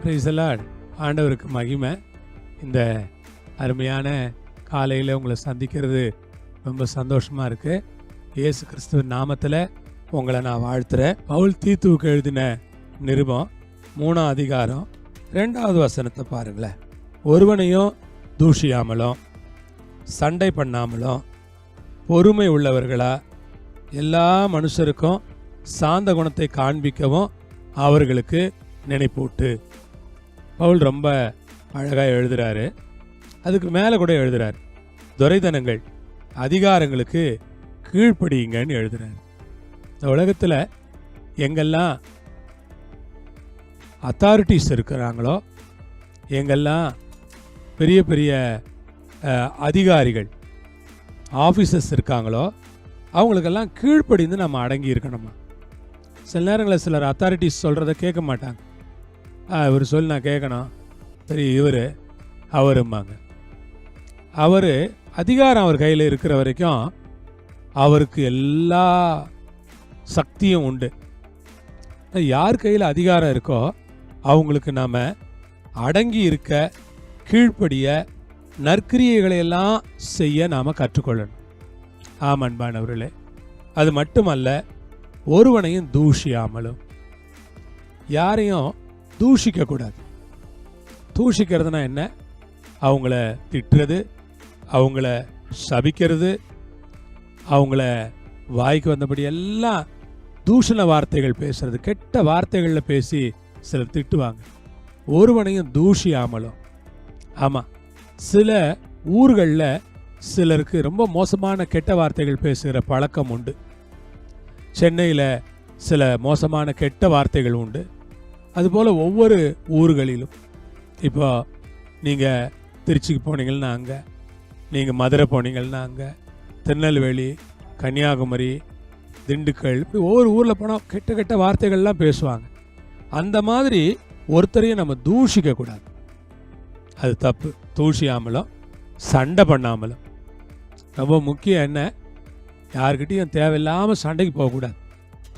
Praise the Lord. ஆண்டவருக்கு மகிமை. இந்த அருமையான காலையில் உங்களை சந்திக்கிறது ரொம்ப சந்தோஷமாக இருக்குது. இயேசு கிறிஸ்துவின் நாமத்தில் உங்களை நான் வாழ்த்துறேன். பவுல் தீத்துவுக்கு எழுதின நிருபம் 3ஆம் அதிகாரம் 2வது வசனத்தை பாருங்களேன். ஒருவனையும் தூஷியாமலும் சண்டை பண்ணாமலும் பொறுமை உள்ளவர்களா எல்லா மனுஷருக்கும் சாந்த குணத்தை காண்பிக்கவும் அவர்களுக்கு நினைப்பூட்டு. பவுல் ரொம்ப அழகாக எழுதுகிறாரு. அதுக்கு மேலே கூட எழுதுகிறார், துரைதனங்கள் அதிகாரங்களுக்கு கீழ்ப்படியுங்கன்னு எழுதுகிறார். இந்த உலகத்தில் எங்கெல்லாம் அத்தாரிட்டிஸ் இருக்கிறாங்களோ, எங்கெல்லாம் பெரிய பெரிய அதிகாரிகள் ஆஃபீஸர்ஸ் இருக்காங்களோ, அவங்களுக்கெல்லாம் கீழ்ப்படிந்து நம்ம அடங்கி இருக்கணுமா. சில நேரங்களில் சிலர் அத்தாரிட்டிஸ் சொல்கிறத கேட்க மாட்டாங்க. இவர் சொல்லி நான் கேட்கணும், சரி இவர் அவரும்பாங்க. அவர் அதிகாரம் அவர் கையில் இருக்கிற வரைக்கும் அவருக்கு எல்லா சக்தியும் உண்டு. யார் கையில் அதிகாரம் இருக்கோ அவங்களுக்கு நாம் அடங்கி இருக்க, கீழ்ப்படிய, நற்கிரியைகளையெல்லாம் செய்ய நாம் கற்றுக்கொள்ளணும். அன்பானவர்களே, அது மட்டுமல்ல, ஒருவனையும் தூஷியாமலும். யாரையும் தூஷிக்கக்கூடாது. தூஷிக்கிறதுனா என்ன? அவங்கள திட்டுறது, அவங்கள சபிக்கிறது, அவங்கள வாய்க்கு வந்தபடி எல்லாம் தூஷண வார்த்தைகள் பேசுறது, கெட்ட வார்த்தைகளில் பேசி சிலர் திட்டுவாங்க. ஒருவனையும் தூஷியாமலும். ஆமாம், சில ஊர்களில் சிலருக்கு ரொம்ப மோசமான கெட்ட வார்த்தைகள் பேசுகிற பழக்கம் உண்டு. சென்னையில் சில மோசமான கெட்ட வார்த்தைகள் உண்டு. அதுபோல் ஒவ்வொரு ஊர்களிலும், இப்போ நீங்கள் திருச்சிக்கு போனீங்கன்னா அங்கே, நீங்கள் மதுரை போனீங்கன்னா அங்கே, திருநெல்வேலி, கன்னியாகுமரி, திண்டுக்கல், இப்படி ஒவ்வொரு ஊரில் போனால் கெட்ட கெட்ட வார்த்தைகள்லாம் பேசுவாங்க. அந்த மாதிரி ஒருத்தரையும் நம்ம தூஷிக்கக்கூடாது. அது தப்பு. தூஷியாமலும் சண்டை பண்ணாமலும். ரொம்ப முக்கியம் என்ன? யார்கிட்டையும் தேவையில்லாமல் சண்டைக்கு போகக்கூடாது.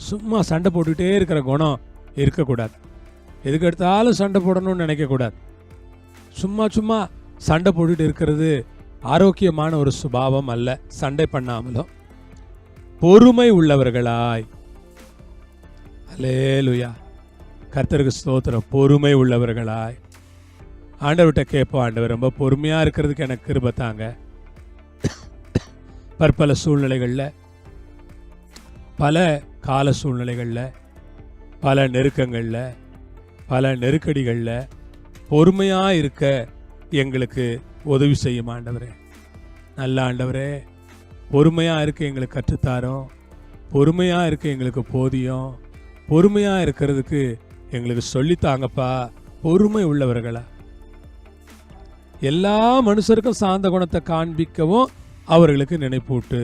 சும்மா சண்டை போட்டுக்கிட்டே இருக்கிற குணம் இருக்கக்கூடாது. எதுக்கு எடுத்தாலும் சண்டை போடணும்னு நினைக்கக்கூடாது. சும்மா சும்மா சண்டை போட்டுட்டு இருக்கிறது ஆரோக்கியமான ஒரு சுபாவம் அல்ல. சண்டை பண்ணாமலும் பொறுமை உள்ளவர்களாய். அல்லேலூயா, கர்த்தருக்கு ஸ்தோத்திரம். பொறுமை உள்ளவர்களாய். ஆண்டவர்கிட்ட கேட்போம், ஆண்டவர் ரொம்ப பொறுமையாக இருக்கிறதுக்கு எனக்கு கிருபை தாங்க. பற்பல சூழ்நிலைகளில், பல கால சூழ்நிலைகளில், பல நெருக்கங்களில், பல நெருக்கடிகளில் பொறுமையாக இருக்க எங்களுக்கு உதவி செய்யும் ஆண்டவரே. நல்ல ஆண்டவரே, பொறுமையாக இருக்க எங்களுக்கு கற்றுத்தாரோம். பொறுமையாக இருக்க எங்களுக்கு போதியும். பொறுமையாக இருக்கிறதுக்கு எங்களுக்கு சொல்லித்தாங்கப்பா. பொறுமை உள்ளவர்களா எல்லா மனுஷருக்கும் சாந்த குணத்தை காண்பிக்கவும் அவர்களுக்கு நினைப்பூட்டு.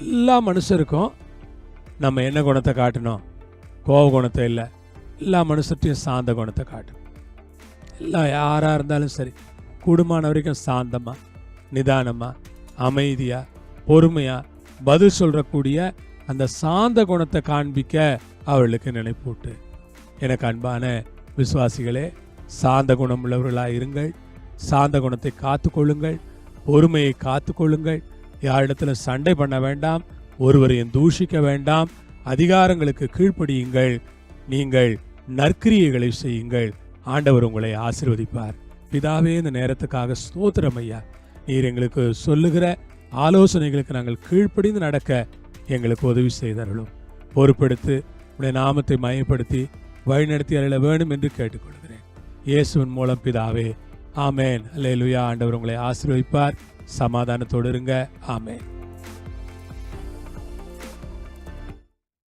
எல்லா மனுஷருக்கும் நம்ம என்ன குணத்தை காட்டணும்? கோப குணத்தை இல்லை. எல்லா மனுஷர்ட்டையும் சாந்த குணத்தை காட்டணும். எல்லாம் யாராக இருந்தாலும் சரி, கூடுமான வரைக்கும் சாந்தமாக, நிதானமாக, அமைதியாக, பொறுமையாக பதில் சொல்கிறக்கூடிய அந்த சாந்த குணத்தை காண்பிக்க அவர்களுக்கு நினைப்பூட்டு. எனக்கு அன்பான விசுவாசிகளே, சாந்த குணம் உள்ளவர்களாக இருங்கள். சாந்த குணத்தை காத்து கொள்ளுங்கள். பொறுமையை காத்து கொள்ளுங்கள். யாரிடத்தில் சண்டை பண்ண வேண்டாம். ஒருவரையும் தூஷிக்க வேண்டாம். அதிகாரங்களுக்கு கீழ்ப்படியுங்கள். நீங்கள் நற்கிரியைகளை செய்யுங்கள். ஆண்டவர் உங்களை ஆசீர்வதிப்பார். பிதாவே, இந்த நேரத்துக்காக ஸ்தோத்திரம் ஐயா. நீர் எங்களுக்கு சொல்லுகிற ஆலோசனைகளுக்கு நாங்கள் கீழ்ப்படிந்து நடக்க எங்களுக்கு உதவி செய்தருளும். பொறுப்பெடுத்து உடைய நாமத்தை மயப்படுத்தி வழிநடத்தி அருள வேண்டும் என்று கேட்டுக்கொள்கிறேன். இயேசுவின் மூலம் பிதாவே, ஆமேன். அல்லேலூயா. ஆண்டவர் உங்களை ஆசீர்வதிப்பார். சமாதானத்தோடு இருங்க. ஆமேன்.